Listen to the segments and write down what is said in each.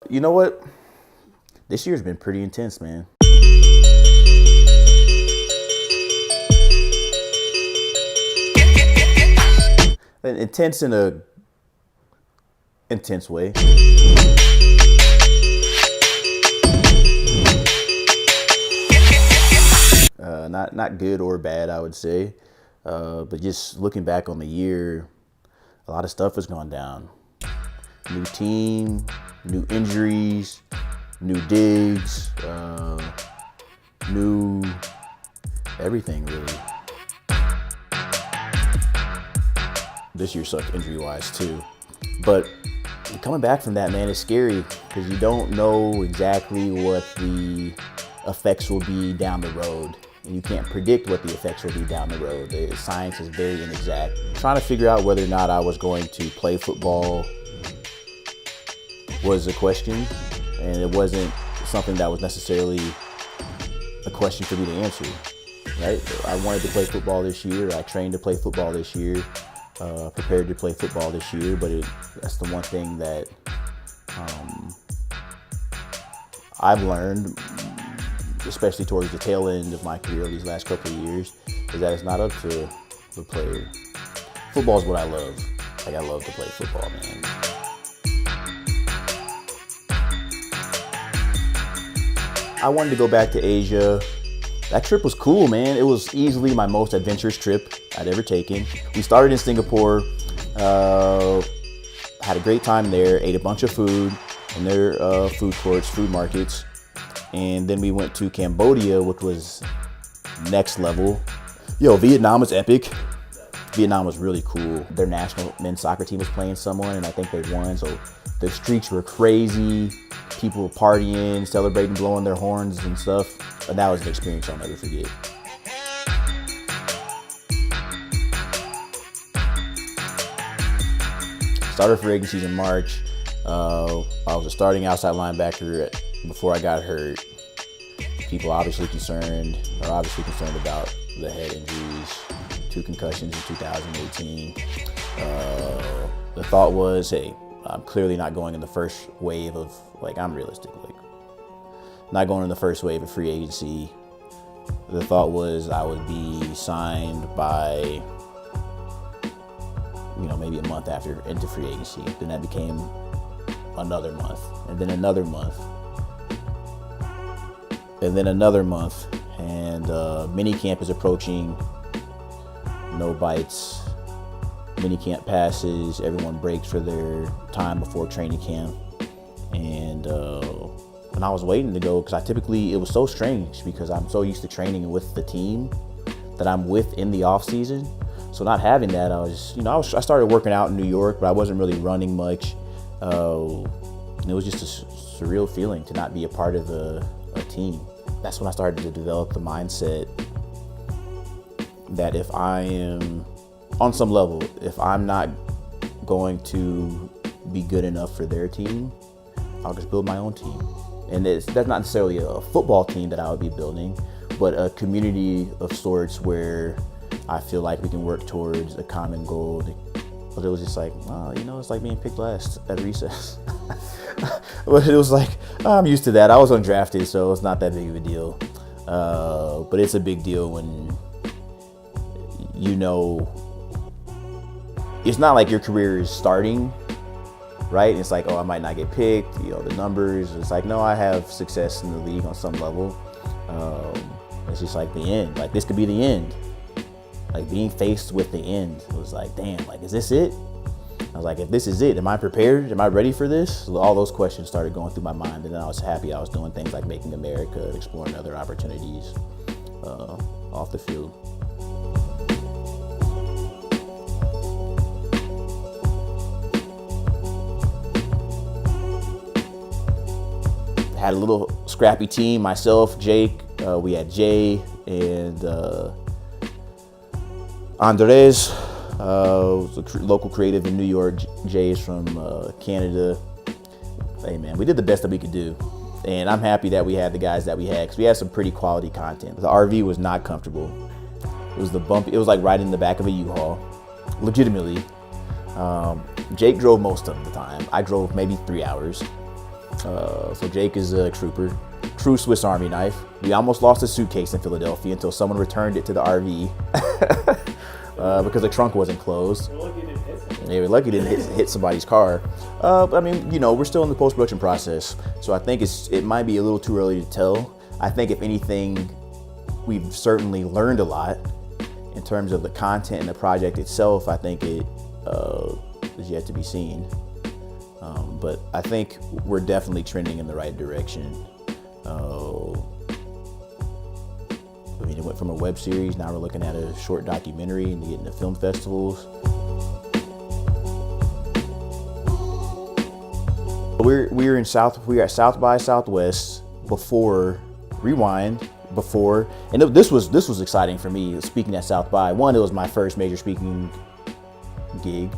You know what? This year's been pretty intense, man. Intense in a intense way. Not good or bad, I would say. But just looking back on the year, a lot of stuff has gone down. New team, new injuries, new digs, new everything really. This year sucked injury-wise too. But coming back from that, man, it's scary because you don't know exactly what the effects will be down the road. And you can't predict what the effects will be down the road. The science is very inexact. Trying to figure out whether or not I was going to play football was a question, and it wasn't something that was necessarily a question for me to answer, right? I wanted to play football this year. I trained to play football this year, prepared to play football this year, but that's the one thing that I've learned, especially towards the tail end of my career these last couple of years, is that it's not up to the player. Football is what I love. Like, I love to play football, man. I wanted to go back to Asia. That trip was cool, man. It was easily my most adventurous trip I'd ever taken. We started in Singapore, had a great time there, ate a bunch of food in their food courts, food markets. And then we went to Cambodia, which was next level. Yo, Vietnam was epic. Vietnam was really cool. Their national men's soccer team was playing someone, and I think they won. So the streets were crazy. People were partying, celebrating, blowing their horns and stuff. And that was an experience I'll never forget. Started free agency in March. I was a starting outside linebacker before I got hurt. People are obviously concerned about the head injuries, 2 concussions in 2018. The thought was, hey, I'm clearly not going in the first wave of, I'm realistic, not going in the first wave of free agency. The thought was I would be signed by, maybe a month after into free agency. Then that became another month, and then another month, and then another month. And mini camp is approaching. No bites. Mini camp passes. Everyone breaks for their time before training camp. And when I was waiting to go, because it was so strange because I'm so used to training with the team that I'm with in the off season. So not having that, I started working out in New York, but I wasn't really running much. And it was just a surreal feeling to not be a part of a team. That's when I started to develop the mindset that if I am, on some level, if I'm not going to be good enough for their team, I'll just build my own team. And that's not necessarily a football team that I would be building, but a community of sorts where I feel like we can work towards a common goal. But it was just it's like being picked last at recess. But it was I'm used to that. I was undrafted, so it's not that big of a deal. But it's a big deal when it's not like your career is starting, right? It's I might not get picked, the numbers. It's no, I have success in the league on some level. It's just the end. This could be the end. Being faced with the end was damn, is this it? I was if this is it, am I prepared? Am I ready for this? All those questions started going through my mind, and then I was happy I was doing things like Making America, exploring other opportunities off the field. Had a little scrappy team, myself, Jake, we had Jay and Andres, was a local creative in New York. Jay is from Canada. Hey man, we did the best that we could do. And I'm happy that we had the guys that we had, because we had some pretty quality content. The RV was not comfortable. It was it was like riding in the back of a U-Haul, legitimately. Jake drove most of the time. I drove maybe 3 hours. So Jake is a trooper, true Swiss Army knife. We almost lost a suitcase in Philadelphia until someone returned it to the RV because the trunk wasn't closed. Yeah, we're lucky it didn't hit somebody's car. But I mean, we're still in the post-production process, so I think it might be a little too early to tell. I think if anything, we've certainly learned a lot in terms of the content and the project itself. I think it is yet to be seen. But I think we're definitely trending in the right direction. I mean, it went from a web series, now we're looking at a short documentary and getting to film festivals. We were at South by Southwest before, and this was exciting for me, speaking at South by. One, it was my first major speaking gig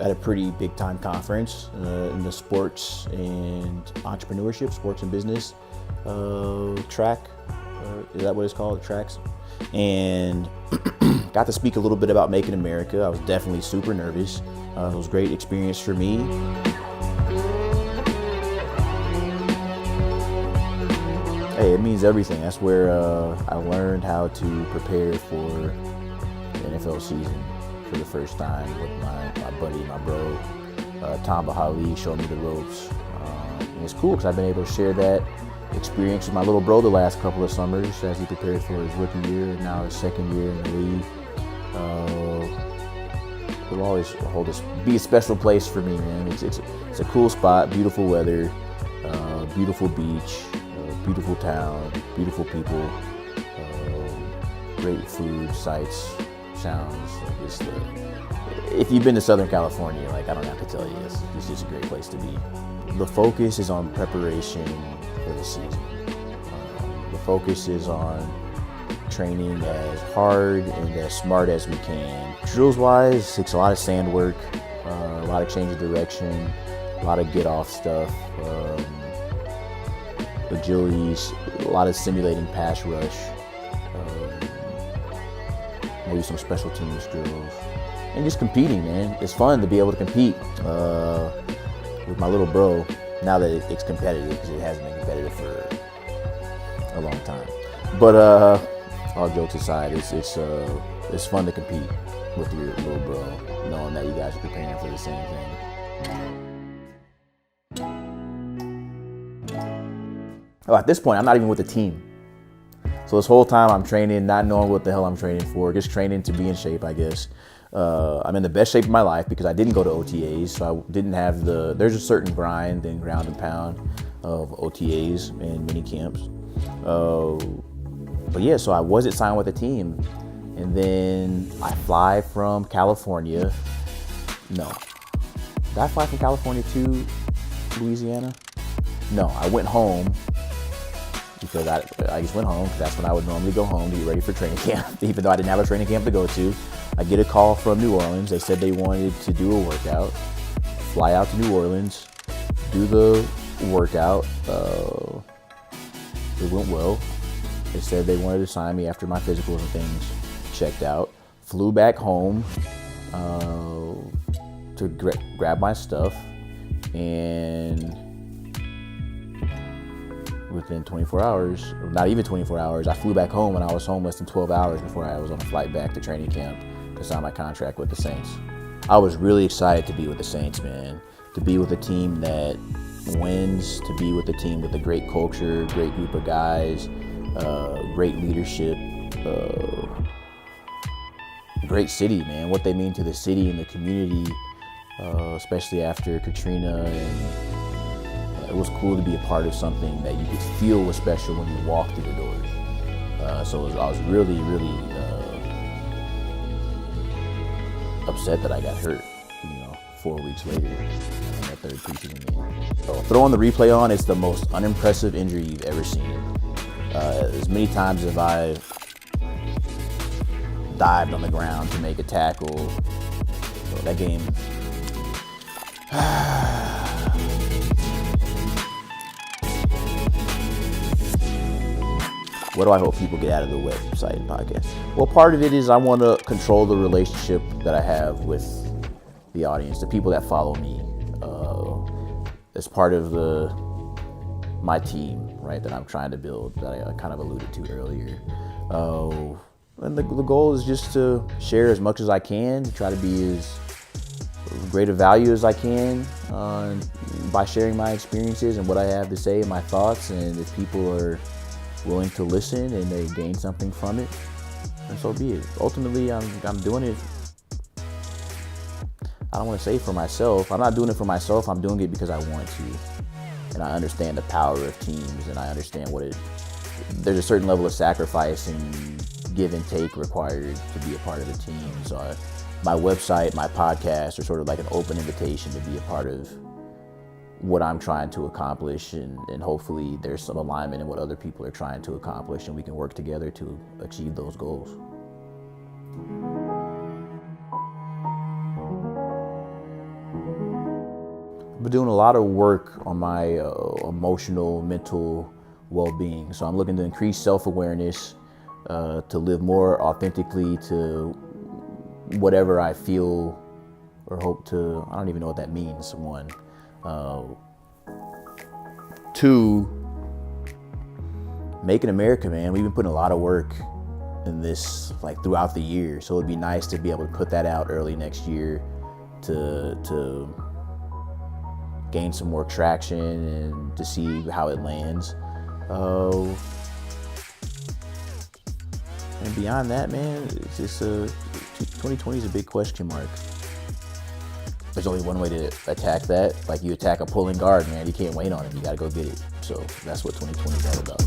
at a pretty big time conference in the sports and entrepreneurship, sports and business track. Is that what it's called? Tracks. And got to speak a little bit about Making America. I was definitely super nervous. It was a great experience for me. Hey, it means everything. That's where I learned how to prepare for the NFL season for the first time with my buddy, my bro, Tom Bahali, showed me the ropes. And it's cool because I've been able to share that experience with my little bro the last couple of summers as he prepared for his rookie year and now his second year in the league. It'll always be a special place for me, man. It's a cool spot, beautiful weather, beautiful beach, beautiful town, beautiful people, great food, sights, sounds. If you've been to Southern California, I don't have to tell you, it's just a great place to be. The focus is on preparation for the season. The focus is on training as hard and as smart as we can. Drills-wise, it's a lot of sand work, a lot of change of direction, a lot of get-off stuff, agilities, a lot of simulating pass rush, maybe some special teams drills, and just competing, man. It's fun to be able to compete with my little bro, now that it's competitive, because it hasn't been competitive for a long time. But all jokes aside, it's fun to compete with your little bro, knowing that you guys are preparing for the same thing. Oh, at this point, I'm not even with the team. So this whole time I'm training, not knowing what the hell I'm training for, just training to be in shape, I guess. I'm in the best shape of my life because I didn't go to OTAs, so I didn't have there's a certain grind and ground and pound of OTAs and mini camps. But yeah, so I wasn't signed with a team. And then I fly from California. No. Did I fly from California to Louisiana? No, I went home because I just went home because that's when I would normally go home to get ready for training camp, even though I didn't have a training camp to go to. I get a call from New Orleans. They said they wanted to do a workout. Fly out to New Orleans, do the workout. It went well. They said they wanted to sign me after my physicals and things checked out. Flew back home to grab my stuff, and within 24 hours, or not even 24 hours, I flew back home, and I was home less than 12 hours before I was on a flight back to training camp to sign my contract with the Saints. I was really excited to be with the Saints, man. To be with a team that wins, to be with a team with a great culture, great group of guys, great leadership, great city, man. What they mean to the city and the community, especially after Katrina, and it was cool to be a part of something that you could feel was special when you walked through the doors. So I was really, really upset that I got hurt, 4 weeks later in that third preseason game. So throwing the replay on, it's the most unimpressive injury you've ever seen. As many times as I've dived on the ground to make a tackle, so that game. What do I hope people get out of the website and podcast? Well, part of it is I want to control the relationship that I have with the audience, the people that follow me. as part of my team, right, that I'm trying to build, that I kind of alluded to earlier. And the goal is just to share as much as I can, try to be as great a value as I can by sharing my experiences and what I have to say and my thoughts. And if people are willing to listen and they gain something from it, and so be it. Ultimately, I'm doing it, I don't want to say for myself. I'm not doing it for myself. I'm doing it because I want to. And I understand the power of teams, and I understand there's a certain level of sacrifice and give and take required to be a part of a team. So my website, my podcast are sort of like an open invitation to be a part of what I'm trying to accomplish, and hopefully there's some alignment in what other people are trying to accomplish, and we can work together to achieve those goals. I've been doing a lot of work on my emotional, mental well-being. So I'm looking to increase self-awareness, to live more authentically to whatever I feel or hope to. I don't even know what that means, one. Two, making America, man. We've been putting a lot of work in this, like, throughout the year. So it'd be nice to be able to put that out early next year to gain some more traction and to see how it lands. And beyond that, man, it's just 2020 is a big question mark. There's only one way to attack that. Like, you attack a pulling guard, man. You can't wait on it. You got to go get it. So that's what 2020 is all about.